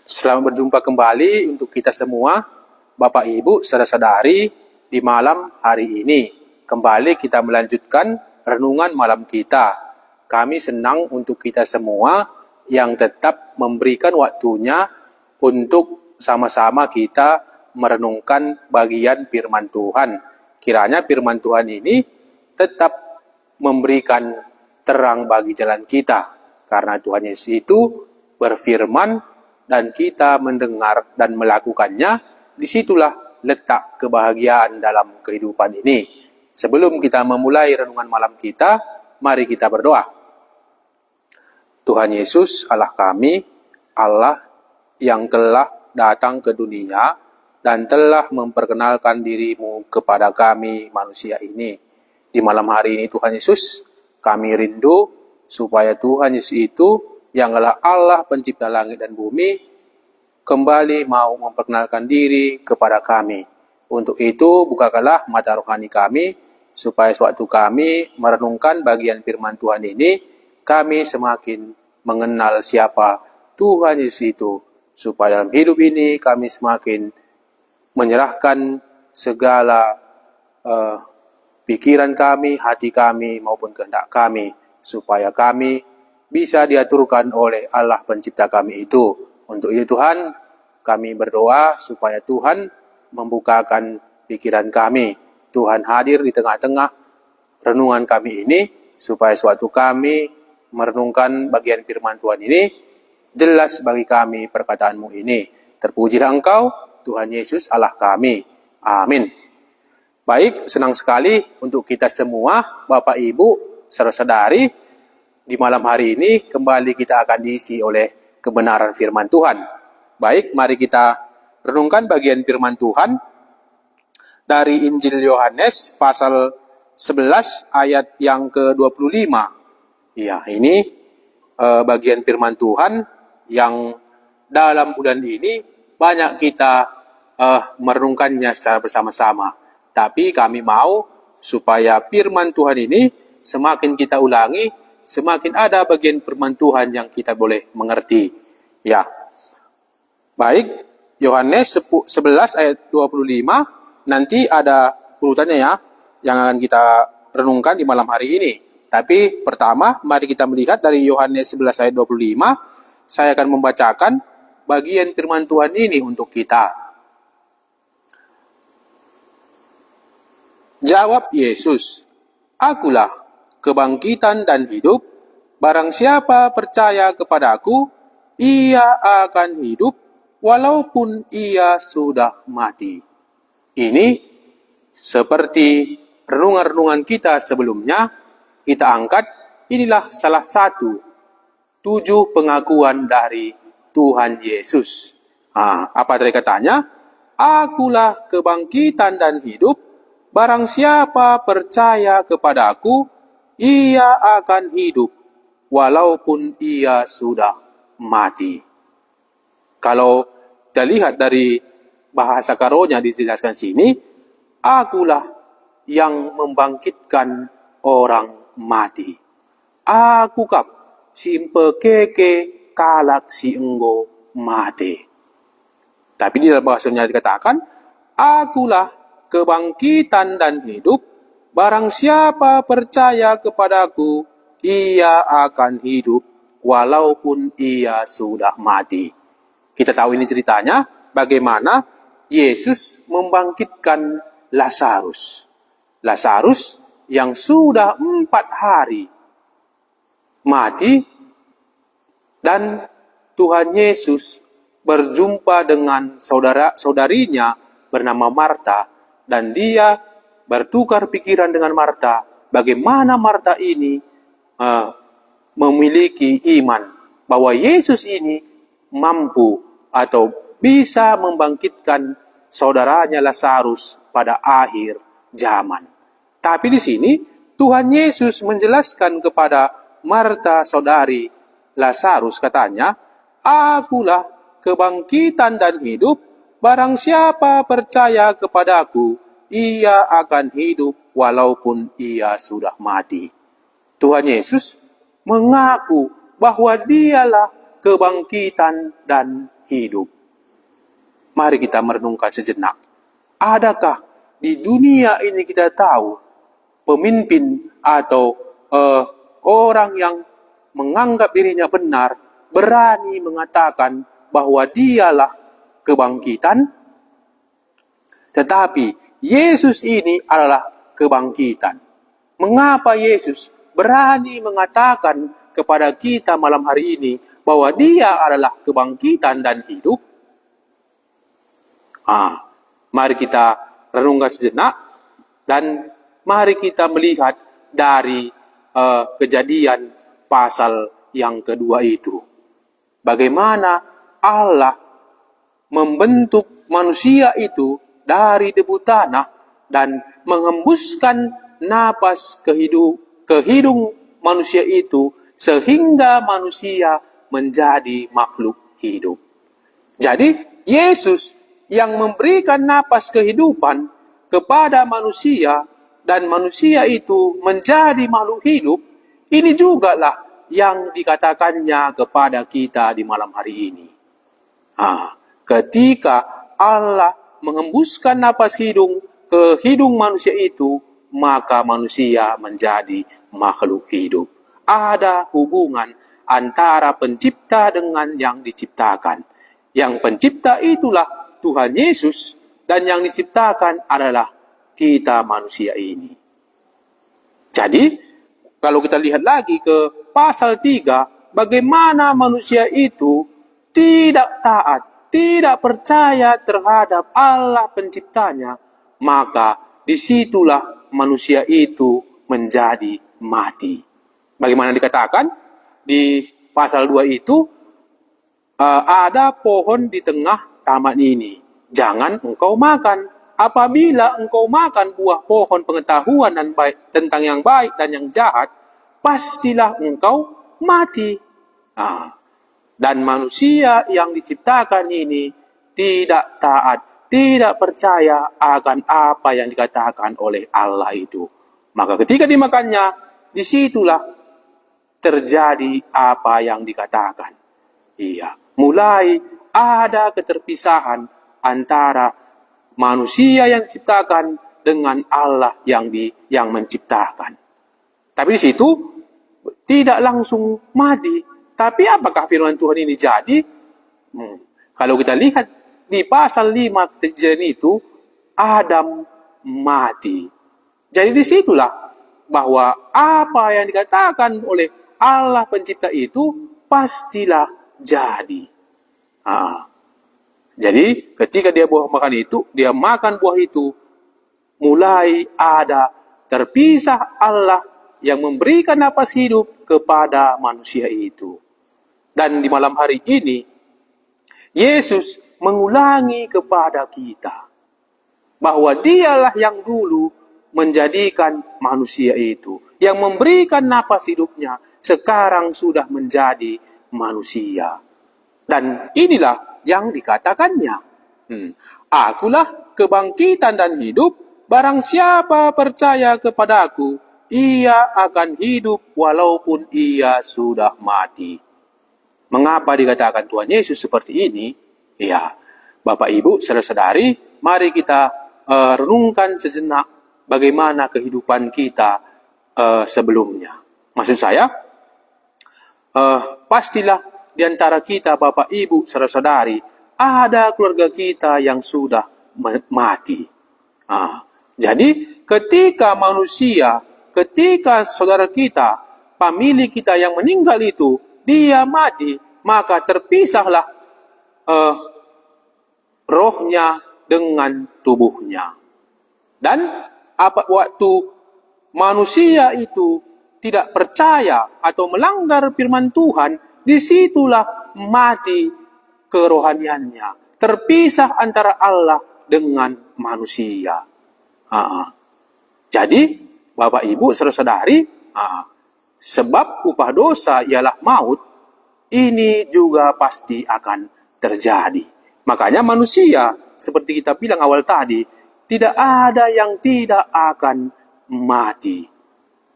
Selamat berjumpa kembali untuk kita semua, Bapak Ibu, saudara-saudari, di malam hari ini. Kembali kita melanjutkan renungan malam kita. Kami senang untuk kita semua yang tetap memberikan waktunya untuk sama-sama kita merenungkan bagian firman Tuhan. Kiranya firman Tuhan ini tetap memberikan terang bagi jalan kita. Karena Tuhan Yesus itu berfirman, dan kita mendengar dan melakukannya, disitulah letak kebahagiaan dalam kehidupan ini. Sebelum kita memulai renungan malam kita, mari kita berdoa. Tuhan Yesus, Allah kami, Allah yang telah datang ke dunia dan telah memperkenalkan diri-Mu kepada kami manusia ini. Di malam hari ini Tuhan Yesus, kami rindu supaya Tuhan Yesus itu yang adalah Allah pencipta langit dan bumi, kembali mau memperkenalkan diri kepada kami. Untuk itu, bukakanlah mata rohani kami, supaya sewaktu kami merenungkan bagian firman Tuhan ini, kami semakin mengenal siapa Tuhan Yesus itu. Supaya dalam hidup ini kami semakin menyerahkan segala pikiran kami, hati kami, maupun kehendak kami, supaya kami bisa diaturkan oleh Allah pencipta kami itu. Untuk itu Tuhan, kami berdoa supaya Tuhan membukakan pikiran kami. Tuhan hadir di tengah-tengah renungan kami ini, supaya suatu kami merenungkan bagian firman Tuhan ini, jelas bagi kami perkataan-Mu ini. Terpujilah Engkau, Tuhan Yesus Allah kami. Amin. Baik, senang sekali untuk kita semua, Bapak Ibu, saudara-saudari, di malam hari ini kembali kita akan diisi oleh kebenaran firman Tuhan. Baik, mari kita renungkan bagian firman Tuhan dari Injil Yohanes pasal 11 ayat yang ke-25. Ya, ini bagian firman Tuhan yang dalam bulan ini banyak kita merenungkannya secara bersama-sama. Tapi kami mau supaya firman Tuhan ini semakin kita ulangi, semakin ada bagian firman Tuhan yang kita boleh mengerti. Ya. Baik, Yohanes 11 ayat 25, nanti ada urutannya ya, yang akan kita renungkan di malam hari ini. Tapi pertama, mari kita melihat dari Yohanes 11 ayat 25, saya akan membacakan bagian firman Tuhan ini untuk kita. Jawab Yesus, "Akulah kebangkitan dan hidup, barang siapa percaya kepadaku, ia akan hidup walaupun ia sudah mati." Ini seperti renungan-renungan kita sebelumnya, kita angkat, inilah salah satu 7 pengakuan dari Tuhan Yesus. Apa tadi katanya? "Akulah kebangkitan dan hidup, barang siapa percaya kepadaku, ia akan hidup, walaupun ia sudah mati." Kalau kita lihat dari bahasa karonya dijelaskan sini, akulah yang membangkitkan orang mati. Aku kap simpe keke kalak si enggo mati. Tapi di dalam bahasanya dikatakan, akulah kebangkitan dan hidup, barang siapa percaya kepadaku, ia akan hidup walaupun ia sudah mati. Kita tahu ini ceritanya, bagaimana Yesus membangkitkan Lazarus. Lazarus yang sudah 4 hari mati, dan Tuhan Yesus berjumpa dengan saudarinya bernama Marta, dan dia bertukar pikiran dengan Marta, bagaimana Marta ini memiliki iman bahwa Yesus ini mampu atau bisa membangkitkan saudaranya Lazarus pada akhir zaman. Tapi di sini Tuhan Yesus menjelaskan kepada Marta saudari Lazarus, katanya, "Akulah kebangkitan dan hidup, barang siapa percaya kepadaku, ia akan hidup walaupun ia sudah mati." Tuhan Yesus mengaku bahwa dialah kebangkitan dan hidup. Mari kita merenungkan sejenak. Adakah di dunia ini kita tahu pemimpin atau orang yang menganggap dirinya benar berani mengatakan bahwa dialah kebangkitan? Tetapi Yesus ini adalah kebangkitan. Mengapa Yesus berani mengatakan kepada kita malam hari ini bahwa Dia adalah kebangkitan dan hidup? Mari kita renungkan sejenak dan mari kita melihat dari Kejadian pasal yang kedua itu. Bagaimana Allah membentuk manusia itu dari debu tanah dan menghembuskan napas ke hidung manusia itu sehingga manusia menjadi makhluk hidup. Jadi Yesus yang memberikan napas kehidupan kepada manusia dan manusia itu menjadi makhluk hidup, ini jugalah yang dikatakannya kepada kita di malam hari ini. Ketika Allah menghembuskan napas hidung ke hidung manusia itu, maka manusia menjadi makhluk hidup. Ada hubungan antara pencipta dengan yang diciptakan. Yang pencipta itulah Tuhan Yesus dan yang diciptakan adalah kita manusia ini. Jadi, kalau kita lihat lagi ke pasal 3, bagaimana manusia itu tidak taat, tidak percaya terhadap Allah penciptanya, maka disitulah manusia itu menjadi mati. Bagaimana dikatakan di pasal 2 itu, ada pohon di tengah taman ini, jangan engkau makan. Apabila engkau makan buah pohon pengetahuan dan baik, tentang yang baik dan yang jahat, pastilah engkau mati. Dan manusia yang diciptakan ini tidak taat, tidak percaya akan apa yang dikatakan oleh Allah itu. Maka ketika dimakannya, disitulah terjadi apa yang dikatakan. Mulai ada keterpisahan antara manusia yang diciptakan dengan Allah yang menciptakan. Tapi di situ tidak langsung mati. Tapi apakah firman Tuhan ini jadi? Kalau kita lihat di pasal 5 kejadian itu, Adam mati. Jadi disitulah bahwa apa yang dikatakan oleh Allah pencipta itu pastilah jadi. Jadi ketika dia makan buah itu, mulai ada terpisah Allah yang memberikan napas hidup kepada manusia itu. Dan di malam hari ini, Yesus mengulangi kepada kita bahwa dialah yang dulu menjadikan manusia itu, yang memberikan napas hidupnya, sekarang sudah menjadi manusia. Dan inilah yang dikatakannya. Akulah kebangkitan dan hidup, barang siapa percaya kepadaku, ia akan hidup walaupun ia sudah mati. Mengapa dikatakan Tuhan Yesus seperti ini? Bapak Ibu, saudara-saudari, mari kita renungkan sejenak bagaimana kehidupan kita sebelumnya. Maksud saya, pastilah di antara kita, Bapak Ibu, saudara-saudari, ada keluarga kita yang sudah mati. Jadi, ketika saudara kita, pemilik kita yang meninggal itu, dia mati, maka terpisahlah rohnya dengan tubuhnya. Dan waktu manusia itu tidak percaya atau melanggar firman Tuhan, disitulah mati kerohaniannya, terpisah antara Allah dengan manusia. Jadi, Bapak Ibu, saudara-saudari, sebab upah dosa ialah maut, ini juga pasti akan terjadi. Makanya manusia, seperti kita bilang awal tadi, tidak ada yang tidak akan mati.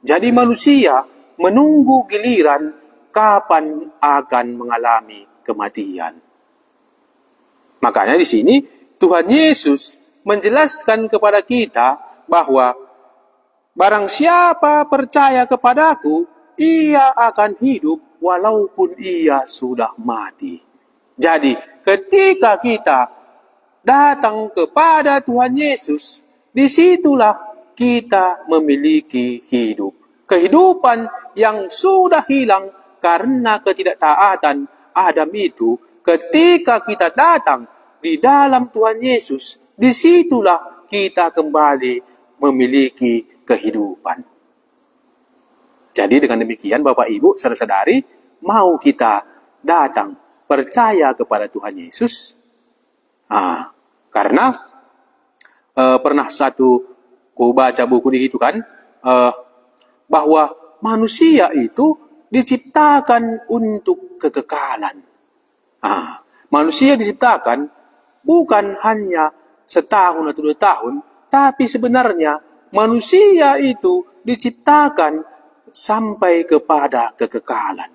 Jadi manusia menunggu giliran kapan akan mengalami kematian. Makanya di sini Tuhan Yesus menjelaskan kepada kita bahwa barang siapa percaya kepadaku, ia akan hidup walaupun ia sudah mati. Jadi ketika kita datang kepada Tuhan Yesus, disitulah kita memiliki hidup. Kehidupan yang sudah hilang karena ketidaktaatan Adam itu, ketika kita datang di dalam Tuhan Yesus, disitulah kita kembali memiliki kehidupan. Jadi dengan demikian Bapak Ibu, saudara-saudari, mau kita datang percaya kepada Tuhan Yesus. Karena pernah ku baca buku itu kan, bahwa manusia itu diciptakan untuk kekekalan. Manusia diciptakan bukan hanya setahun atau 2 tahun, tapi sebenarnya manusia itu diciptakan sampai kepada kekekalan.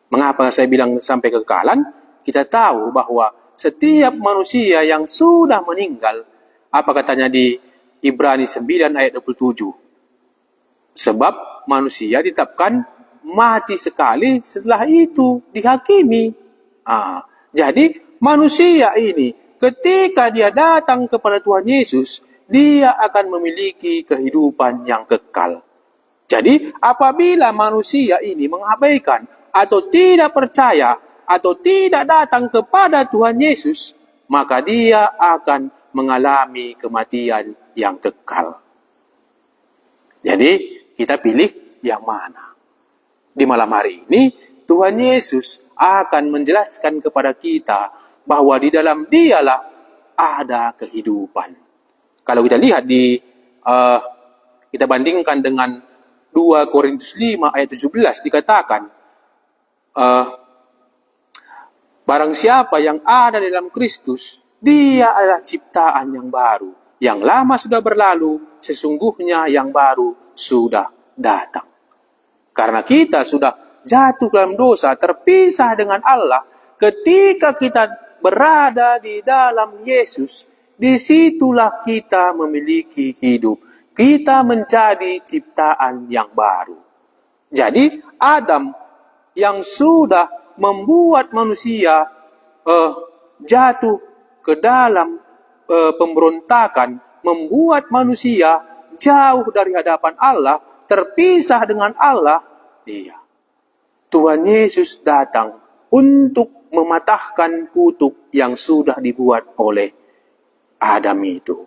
Mengapa saya bilang sampai kekekalan? Kita tahu bahwa setiap manusia yang sudah meninggal, apa katanya di Ibrani 9 ayat 27? Sebab manusia ditetapkan mati sekali, setelah itu dihakimi. Jadi manusia ini ketika dia datang kepada Tuhan Yesus, dia akan memiliki kehidupan yang kekal. Jadi apabila manusia ini mengabaikan atau tidak percaya atau tidak datang kepada Tuhan Yesus, maka dia akan mengalami kematian yang kekal. Jadi kita pilih yang mana? Di malam hari ini Tuhan Yesus akan menjelaskan kepada kita bahwa di dalam Dialah ada kehidupan. Kalau kita lihat kita bandingkan dengan 2 Korintus 5 ayat 17 dikatakan, barang siapa yang ada dalam Kristus, dia adalah ciptaan yang baru. Yang lama sudah berlalu, sesungguhnya yang baru sudah datang. Karena kita sudah jatuh dalam dosa, terpisah dengan Allah, ketika kita berada di dalam Yesus, disitulah kita memiliki hidup. Kita menjadi ciptaan yang baru. Jadi Adam yang sudah membuat manusia jatuh ke dalam pemberontakan, membuat manusia jauh dari hadapan Allah, terpisah dengan Allah. Tuhan Yesus datang untuk mematahkan kutuk yang sudah dibuat oleh Adam itu.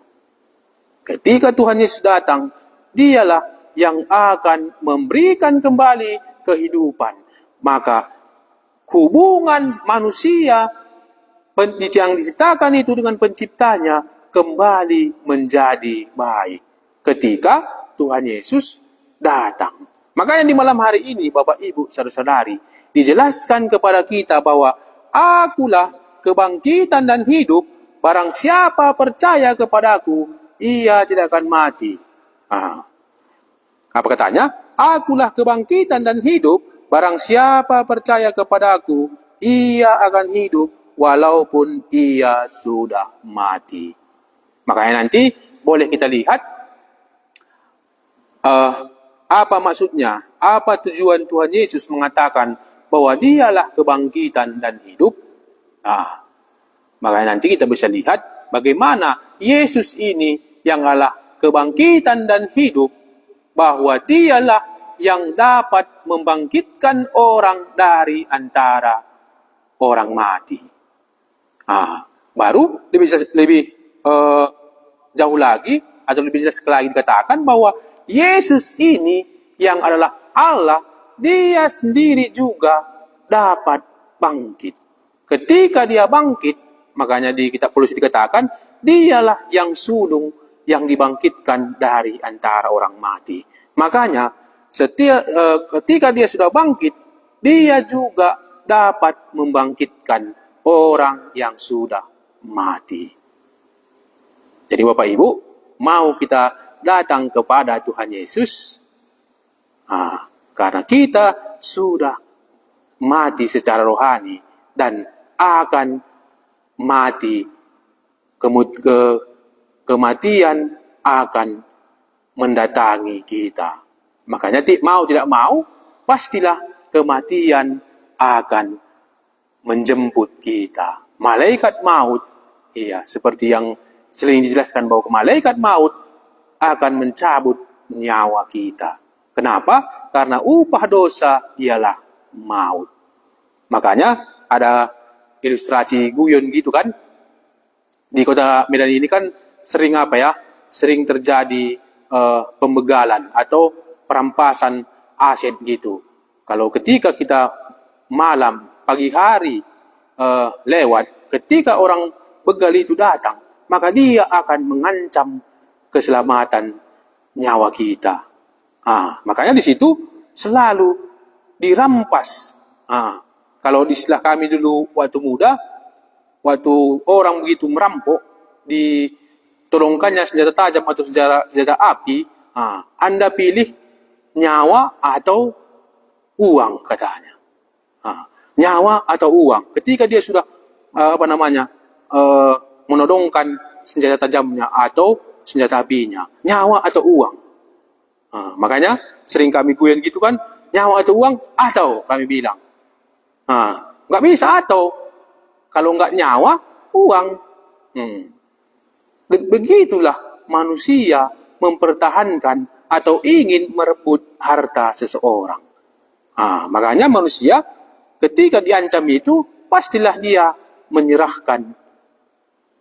Ketika Tuhan Yesus datang, dialah yang akan memberikan kembali kehidupan. Maka hubungan manusia yang diciptakan itu dengan penciptanya kembali menjadi baik ketika Tuhan Yesus datang. Makanya di malam hari ini Bapak Ibu saudara-saudari, dijelaskan kepada kita bahwa akulah kebangkitan dan hidup, barang siapa percaya kepadaku, ia tidak akan mati. Apa katanya? Akulah kebangkitan dan hidup, barang siapa percaya kepadaku, ia akan hidup walaupun ia sudah mati. Makanya nanti boleh kita lihat apa maksudnya, apa tujuan Tuhan Yesus mengatakan bahwa dialah kebangkitan dan hidup. Makanya nanti kita bisa lihat bagaimana Yesus ini yang adalah kebangkitan dan hidup, bahwa dialah yang dapat membangkitkan orang dari antara orang mati. Baru lebih jauh lagi atau lebih jelas lagi dikatakan bahwa Yesus ini yang adalah Allah, dia sendiri juga dapat bangkit. Ketika dia bangkit, makanya di kitab Kolose dikatakan, dialah yang sulung yang dibangkitkan dari antara orang mati. Makanya ketika dia sudah bangkit, dia juga dapat membangkitkan orang yang sudah mati. Jadi Bapak Ibu, mau kita datang kepada Tuhan Yesus, karena kita sudah mati secara rohani dan akan mati. Kematian akan mendatangi kita. Makanya mau tidak mau, pastilah kematian akan menjemput kita. Malaikat maut, iya, seperti yang sering dijelaskan bahwa malaikat maut akan mencabut nyawa kita. Kenapa? Karena upah dosa ialah maut. Makanya ada ilustrasi guyon gitu kan. Di kota Medan ini kan sering sering terjadi pembegalan atau perampasan aset gitu. Kalau ketika kita malam, pagi hari lewat, ketika orang begal itu datang, maka dia akan mengancam keselamatan nyawa kita. Makanya di situ selalu dirampas. Kalau di istilah kami dulu waktu muda, waktu orang begitu merampok, ditodongkannya senjata tajam atau senjata api, Anda pilih nyawa atau uang katanya. Nyawa atau uang. Ketika dia sudah menodongkan senjata tajamnya atau senjata apinya, nyawa atau uang. Makanya sering kami guyon gitu kan, nyawa atau uang, atau kami bilang. Nggak bisa atau. Kalau nggak nyawa, uang. Begitulah manusia mempertahankan atau ingin merebut harta seseorang. Makanya manusia ketika diancam itu, pastilah dia menyerahkan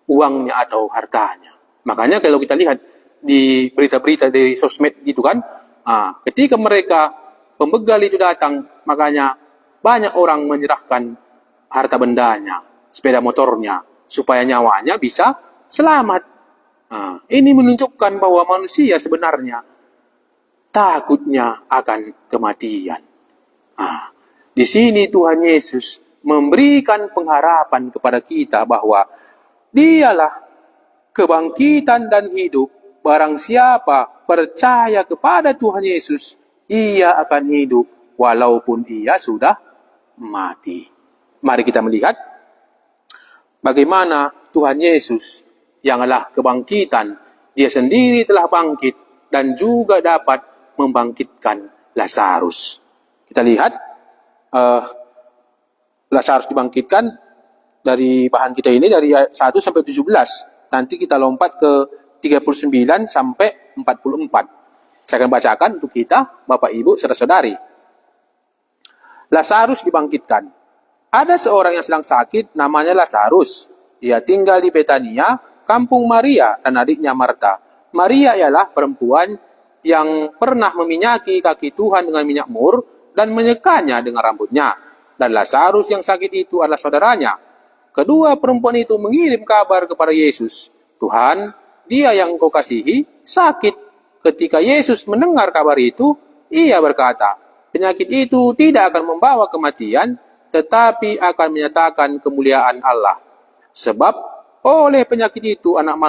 uangnya atau hartanya. Makanya kalau kita lihat di berita-berita dari sosmed gitu kan, ketika mereka pembegal itu datang, makanya banyak orang menyerahkan harta bendanya, sepeda motornya, supaya nyawanya bisa selamat. Ini menunjukkan bahwa manusia sebenarnya takutnya akan kematian. Di sini Tuhan Yesus memberikan pengharapan kepada kita bahwa Dialah kebangkitan dan hidup. Barang siapa percaya kepada Tuhan Yesus, ia akan hidup walaupun ia sudah mati. Mari kita melihat bagaimana Tuhan Yesus yang adalah kebangkitan, dia sendiri telah bangkit dan juga dapat membangkitkan Lazarus. Kita lihat Lazarus dibangkitkan dari bahan kita ini dari ayat 1 sampai 17. Nanti kita lompat ke 39 sampai 44. Saya akan bacakan untuk kita, Bapak Ibu, saudara-saudari. Lazarus dibangkitkan. Ada seorang yang sedang sakit, namanya Lazarus. Ia tinggal di Betania, kampung Maria dan adiknya Marta. Maria ialah perempuan yang pernah meminyaki kaki Tuhan dengan minyak mur dan menyekanya dengan rambutnya. Dan Lazarus yang sakit itu adalah saudaranya. Kedua perempuan itu mengirim kabar kepada Yesus. Tuhan, dia yang engkau kasihi, sakit. Ketika Yesus mendengar kabar itu, ia berkata, penyakit itu tidak akan membawa kematian, tetapi akan menyatakan kemuliaan Allah. Sebab oleh penyakit itu anak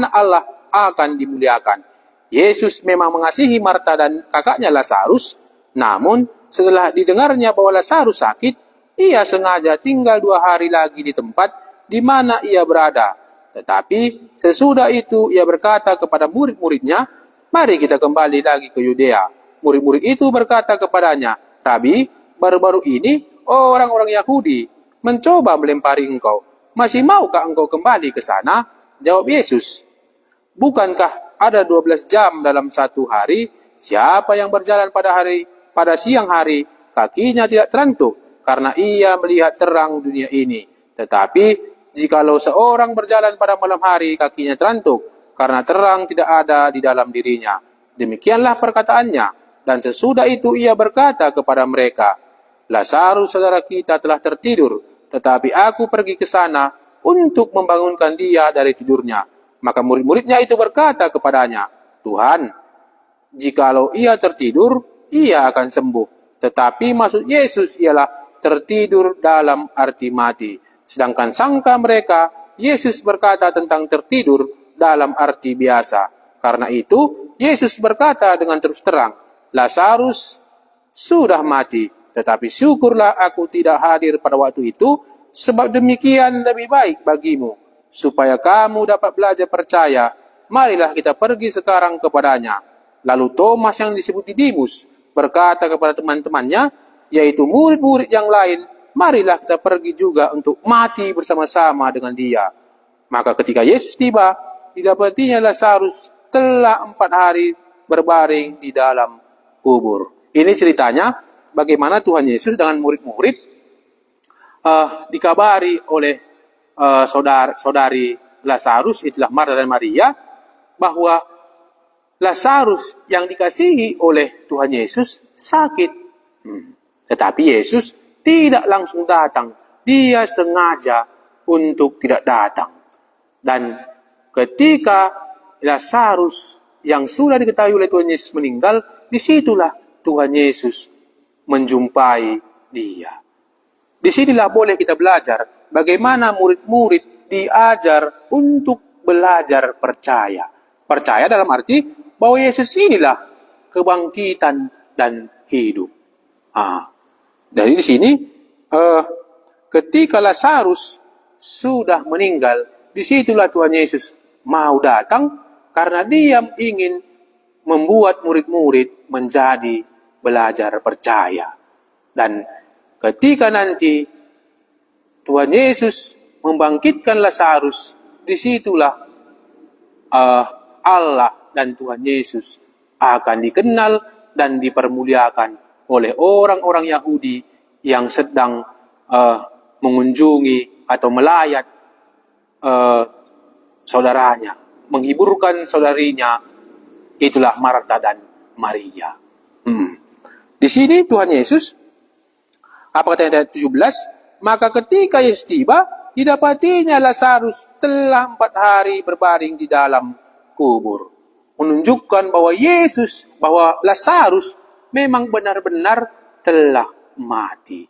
Allah akan dimuliakan. Yesus memang mengasihi Marta dan kakaknya Lazarus, namun setelah didengarnya bahwa Lazarus sakit, ia sengaja tinggal 2 hari lagi di tempat di mana ia berada. Tetapi sesudah itu ia berkata kepada murid-muridnya, mari kita kembali lagi ke Yudea. Murid-murid itu berkata kepadanya, Rabi, baru-baru ini orang-orang Yahudi mencoba melempari engkau. Masih maukah engkau kembali ke sana? Jawab Yesus, bukankah ada 12 jam dalam satu hari? Siapa yang berjalan pada siang hari, kakinya tidak terantuk, karena ia melihat terang dunia ini. Tetapi jikalau seorang berjalan pada malam hari, kakinya terantuk, karena terang tidak ada di dalam dirinya. Demikianlah perkataannya. Dan sesudah itu ia berkata kepada mereka, Lazarus saudara kita telah tertidur, tetapi aku pergi ke sana untuk membangunkan dia dari tidurnya. Maka murid-muridnya itu berkata kepadanya, Tuhan, jikalau ia tertidur, ia akan sembuh. Tetapi maksud Yesus ialah tertidur dalam arti mati. Sedangkan sangka mereka, Yesus berkata tentang tertidur dalam arti biasa. Karena itu, Yesus berkata dengan terus terang, Lazarus sudah mati, Tetapi syukurlah aku tidak hadir pada waktu itu, sebab demikian lebih baik bagimu, supaya kamu dapat belajar percaya. Marilah kita pergi sekarang kepadanya. Lalu Thomas yang disebut Didimus berkata kepada teman-temannya, yaitu murid-murid yang lain, marilah kita pergi juga untuk mati bersama-sama dengan dia. Maka ketika Yesus tiba, didapatinya Lazarus telah 4 hari berbaring di dalam kubur. Ini ceritanya bagaimana Tuhan Yesus dengan murid-murid dikabari oleh saudari Lazarus, itulah Marta dan Maria, bahwa Lazarus yang dikasihi oleh Tuhan Yesus sakit. Tetapi Yesus tidak langsung datang. Dia sengaja untuk tidak datang. Dan ketika Lazarus yang sudah diketahui oleh Tuhan Yesus meninggal, disitulah Tuhan Yesus menjumpai dia. Disinilah boleh kita belajar bagaimana murid-murid diajar untuk belajar percaya. Percaya dalam arti bahwa Yesus inilah kebangkitan dan hidup. Dari di sini, ketika Lazarus sudah meninggal, disitulah Tuhan Yesus mau datang karena dia ingin membuat murid-murid menjadi belajar percaya. Dan ketika nanti Tuhan Yesus membangkitkan Lazarus, disitulah Allah dan Tuhan Yesus akan dikenal dan dipermuliakan oleh orang-orang Yahudi yang sedang mengunjungi atau melayat saudaranya, menghiburkan saudarinya, itulah Marta dan Maria. Di sini Tuhan Yesus, apa kata ayat 17? Maka ketika Yesus tiba, didapatinya Lazarus telah 4 hari berbaring di dalam kubur. Menunjukkan bahwa Lazarus memang benar-benar telah mati.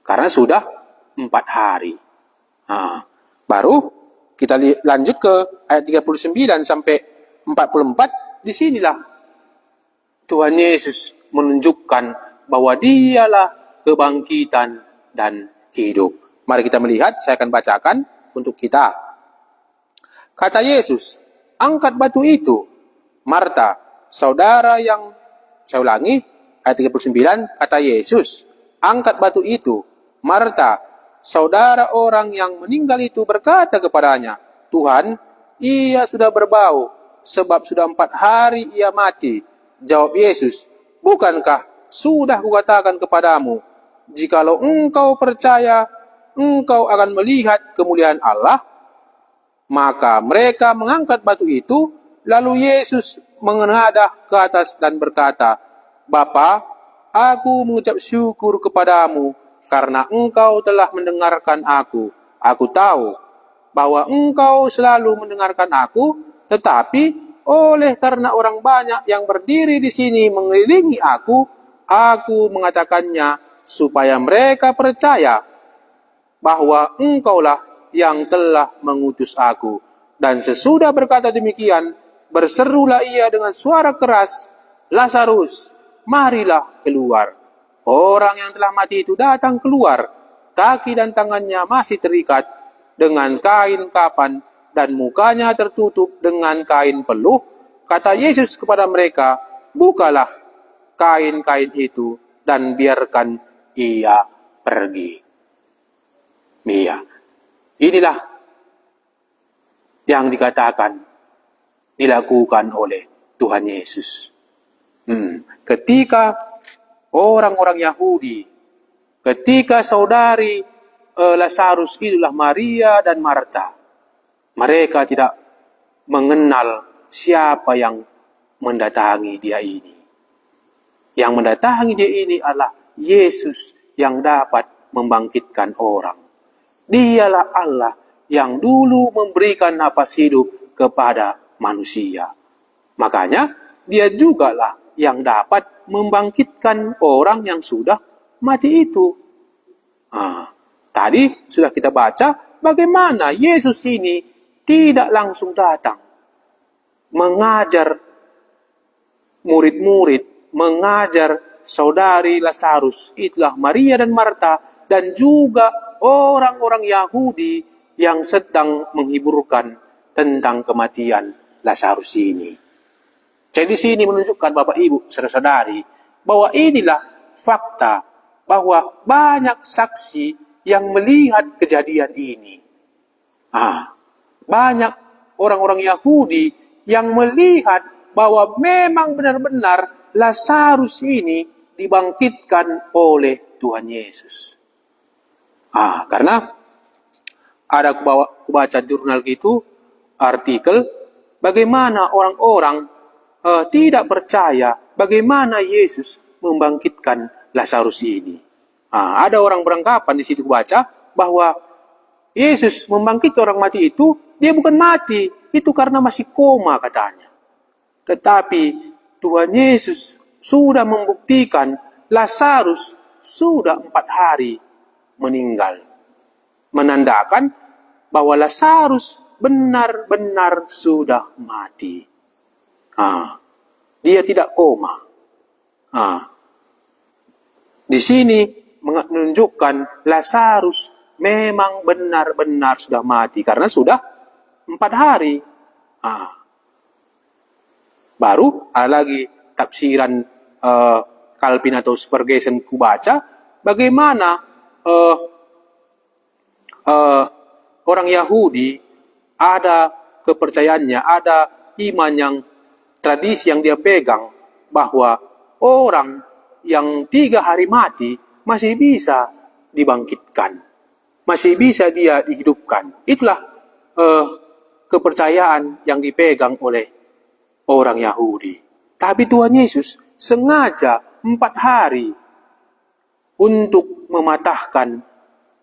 Karena sudah 4 hari. Baru kita lanjut ke ayat 39 sampai 44. Disinilah Tuhan Yesus menunjukkan bahwa dialah kebangkitan dan hidup. Mari kita melihat, saya akan bacakan untuk kita. Kata Yesus, angkat batu itu. Marta, saudara yang, saya ulangi, ayat 39, kata Yesus, angkat batu itu. Marta, saudara orang yang meninggal itu berkata kepadanya, Tuhan, ia sudah berbau, sebab sudah 4 hari ia mati. Jawab Yesus, bukankah sudah kukatakan kepadamu, jikalau engkau percaya, engkau akan melihat kemuliaan Allah? Maka mereka mengangkat batu itu, lalu Yesus menghadap ke atas dan berkata, Bapa, aku mengucap syukur kepadamu, karena engkau telah mendengarkan aku. Aku tahu bahwa engkau selalu mendengarkan aku, tetapi oleh karena orang banyak yang berdiri di sini mengelilingi aku mengatakannya supaya mereka percaya bahwa engkaulah yang telah mengutus aku. Dan sesudah berkata demikian, berserulah ia dengan suara keras, Lazarus, marilah keluar. Orang yang telah mati itu datang keluar, kaki dan tangannya masih terikat dengan kain kapan, dan mukanya tertutup dengan kain peluh. Kata Yesus kepada mereka, bukalah kain-kain itu dan biarkan ia pergi. Inilah yang dikatakan dilakukan oleh Tuhan Yesus. Ketika orang-orang Yahudi, ketika saudari Lazarus itulah Maria dan Marta, mereka tidak mengenal siapa yang mendatangi dia ini. Yang mendatangi dia ini adalah Yesus yang dapat membangkitkan orang. Dialah Allah yang dulu memberikan napas hidup kepada manusia. Makanya dia jugalah yang dapat membangkitkan orang yang sudah mati itu. Tadi sudah kita baca bagaimana Yesus ini tidak langsung datang mengajar murid-murid, mengajar saudari Lazarus, itulah Maria dan Marta, dan juga orang-orang Yahudi yang sedang menghiburkan tentang kematian Lazarus ini. Jadi sini menunjukkan Bapak Ibu, saudara-saudari, bahwa inilah fakta bahwa banyak saksi yang melihat kejadian ini. Banyak orang-orang Yahudi yang melihat bahwa memang benar-benar Lazarus ini dibangkitkan oleh Tuhan Yesus. Karena ada kubaca jurnal gitu, artikel, bagaimana orang-orang tidak percaya bagaimana Yesus membangkitkan Lazarus ini. Ada orang beranggapan di situ baca bahwa Yesus membangkitkan orang mati itu, dia bukan mati, itu karena masih koma katanya. Tetapi Tuhan Yesus sudah membuktikan Lazarus sudah 4 hari meninggal. Menandakan bahwa Lazarus benar-benar sudah mati. Dia tidak koma. Di sini menunjukkan Lazarus memang benar-benar sudah mati karena sudah 4 hari. Baru ada lagi tafsiran Calvin atau Spurgeon kubaca bagaimana orang Yahudi ada kepercayaannya, ada iman yang tradisi yang dia pegang bahwa orang yang 3 hari mati masih bisa dibangkitkan, masih bisa dia dihidupkan. Itulah kepercayaan yang dipegang oleh orang Yahudi. Tapi Tuhan Yesus sengaja 4 hari untuk mematahkan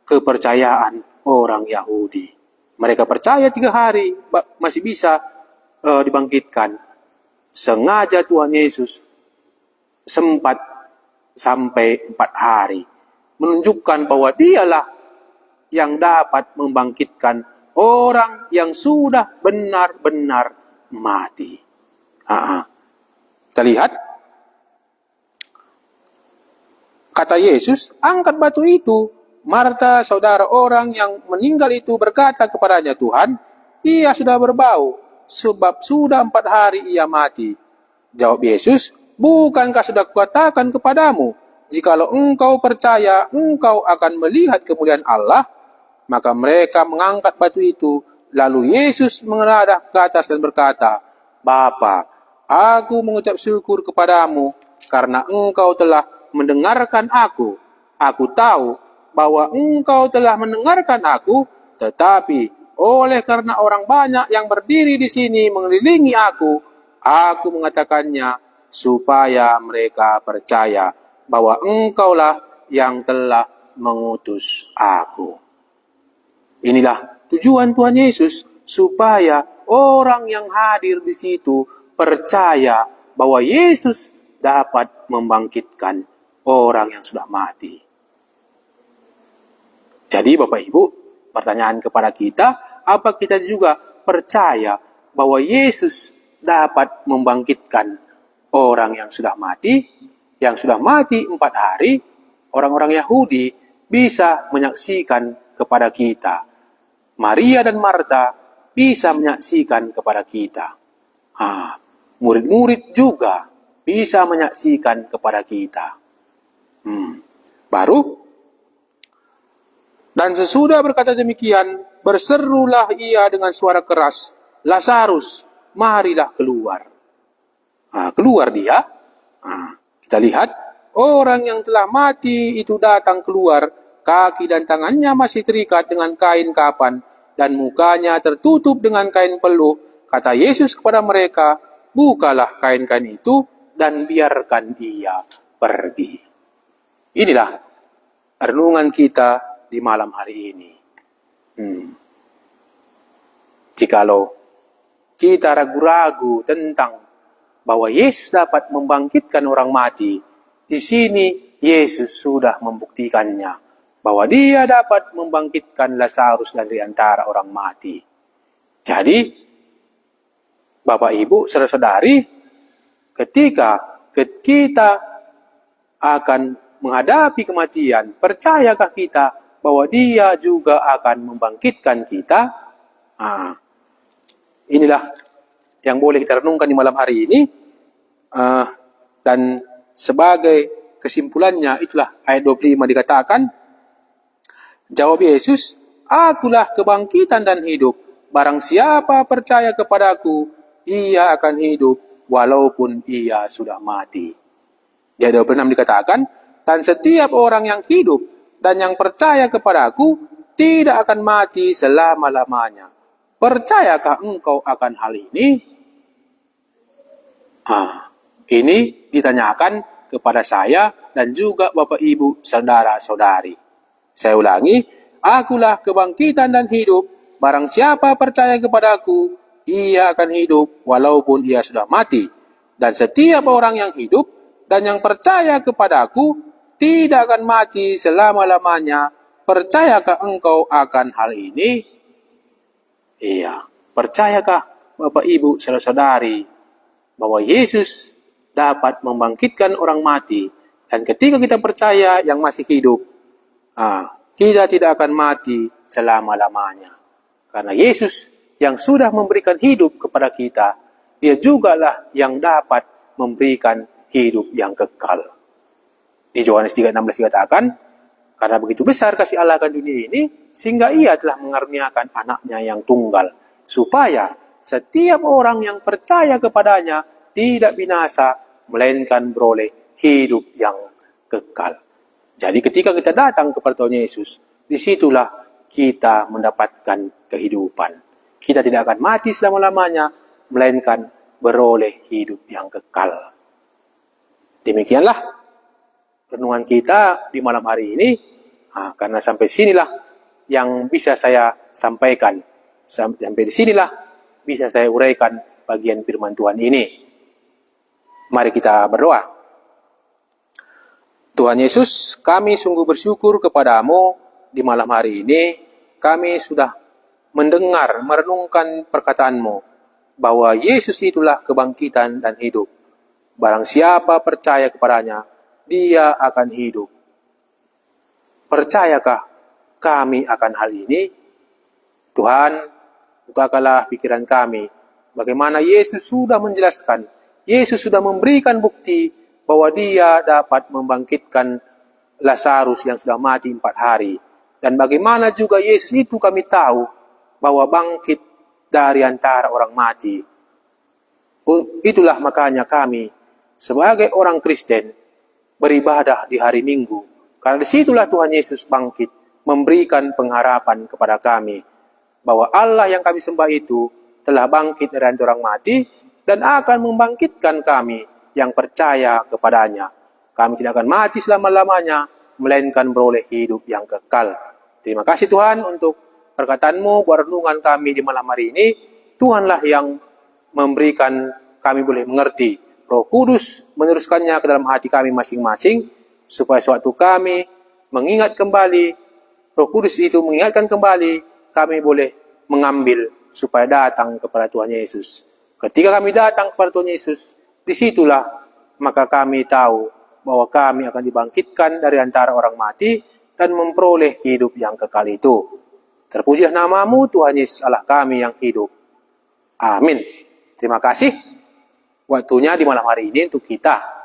kepercayaan orang Yahudi. Mereka percaya 3 hari masih bisa dibangkitkan. Sengaja Tuhan Yesus sempat sampai 4 hari. Menunjukkan bahwa dialah yang dapat membangkitkan orang yang sudah benar-benar mati. Kita lihat. Kata Yesus, angkat batu itu. Marta, saudara orang yang meninggal itu berkata kepadanya, Tuhan, ia sudah berbau, sebab sudah 4 hari ia mati. Jawab Yesus, bukankah sudah kukatakan kepadamu, jikalau engkau percaya, engkau akan melihat kemuliaan Allah? Maka mereka mengangkat batu itu. Lalu Yesus menghadap ke atas dan berkata, Bapa, aku mengucap syukur kepadamu karena engkau telah mendengarkan aku. Aku tahu bahwa engkau telah mendengarkan aku, tetapi oleh karena orang banyak yang berdiri di sini mengelilingi aku mengatakannya supaya mereka percaya bahwa engkaulah yang telah mengutus aku. Inilah tujuan Tuhan Yesus, supaya orang yang hadir di situ percaya bahwa Yesus dapat membangkitkan orang yang sudah mati. Jadi Bapak Ibu, pertanyaan kepada kita, apa kita juga percaya bahwa Yesus dapat membangkitkan orang yang sudah mati? Yang sudah mati 4 hari, orang-orang Yahudi bisa menyaksikan kepada kita. Maria dan Marta bisa menyaksikan kepada kita. Murid-murid juga bisa menyaksikan kepada kita. Baru, dan sesudah berkata demikian, berserulah ia dengan suara keras, Lazarus, marilah keluar. Keluar dia. Kita lihat, orang yang telah mati itu datang keluar, kaki dan tangannya masih terikat dengan kain kapan, dan mukanya tertutup dengan kain peluh. Kata Yesus kepada mereka, bukalah kain-kain itu, dan biarkan ia pergi. Inilah renungan kita di malam hari ini. Jikalau kita ragu-ragu tentang bahwa Yesus dapat membangkitkan orang mati, di sini Yesus sudah membuktikannya bahwa dia dapat membangkitkan Lazarus dari antara orang mati. Jadi, Bapak Ibu, saudara-saudari, ketika kita akan menghadapi kematian, percayakah kita bahwa Dia juga akan membangkitkan kita? Inilah yang boleh kita renungkan di malam hari ini. Dan sebagai kesimpulannya, itulah ayat 25 dikatakan, jawab Yesus, "Akulah kebangkitan dan hidup. Barang siapa percaya kepadaku, ia akan hidup walaupun ia sudah mati." Di ayat 26 dikatakan, dan setiap orang yang hidup dan yang percaya kepadaku tidak akan mati selama-lamanya. Percayakah engkau akan hal ini? Ini ditanyakan kepada saya dan juga Bapak Ibu, saudara-saudari. Saya ulangi, akulah kebangkitan dan hidup. Barang siapa percaya kepadaku, ia akan hidup walaupun ia sudah mati. Dan setiap orang yang hidup dan yang percaya kepadaku tidak akan mati selama-lamanya. Percayakah engkau akan hal ini? Iya. Percayakah Bapak Ibu, saudara-saudari, bahwa Yesus dapat membangkitkan orang mati, dan ketika kita percaya yang masih hidup, kita tidak akan mati selama-lamanya. Karena Yesus yang sudah memberikan hidup kepada kita, Dia jugalah yang dapat memberikan hidup yang kekal. Di Yohanes 3:16 dikatakan, karena begitu besar kasih Allah akan dunia ini, sehingga Ia telah mengaruniakan anaknya yang tunggal, supaya setiap orang yang percaya kepadanya tidak binasa, melainkan beroleh hidup yang kekal. Jadi ketika kita datang kepada Tuhan Yesus, disitulah kita mendapatkan kehidupan. Kita tidak akan mati selama-lamanya, melainkan beroleh hidup yang kekal. Demikianlah renungan kita di malam hari ini. Karena sampai sinilah yang bisa saya sampaikan. Sampai di sinilah bisa saya uraikan bagian firman Tuhan ini. Mari kita berdoa. Tuhan Yesus, kami sungguh bersyukur kepadamu di malam hari ini. Kami sudah mendengar, merenungkan perkataan-Mu, bahwa Yesus itulah kebangkitan dan hidup. Barang siapa percaya kepadanya, dia akan hidup. Percayakah kami akan hal ini? Tuhan, bukakanlah pikiran kami, bagaimana Yesus sudah menjelaskan, Yesus sudah memberikan bukti bahwa Dia dapat membangkitkan Lazarus yang sudah mati 4 hari. Dan bagaimana juga Yesus itu kami tahu bahwa bangkit dari antara orang mati. Itulah makanya kami sebagai orang Kristen beribadah di hari Minggu. Karena disitulah Tuhan Yesus bangkit, memberikan pengharapan kepada kami bahwa Allah yang kami sembah itu telah bangkit dari antara orang mati dan akan membangkitkan kami yang percaya kepadanya. Kami tidak akan mati selama-lamanya, melainkan beroleh hidup yang kekal. Terima kasih Tuhan untuk perkataan-Mu buat renungan kami di malam hari ini. Tuhanlah yang memberikan kami boleh mengerti. Roh Kudus meneruskannya ke dalam hati kami masing-masing, supaya suatu kami mengingat kembali, Roh Kudus itu mengingatkan kembali, kami boleh mengambil supaya datang kepada Tuhan Yesus. Ketika kami datang kepada Tuhan Yesus, disitulah maka kami tahu bahwa kami akan dibangkitkan dari antara orang mati dan memperoleh hidup yang kekal itu. Terpujilah nama-Mu Tuhan Yesus Allah kami yang hidup. Amin. Terima kasih waktunya di malam hari ini untuk kita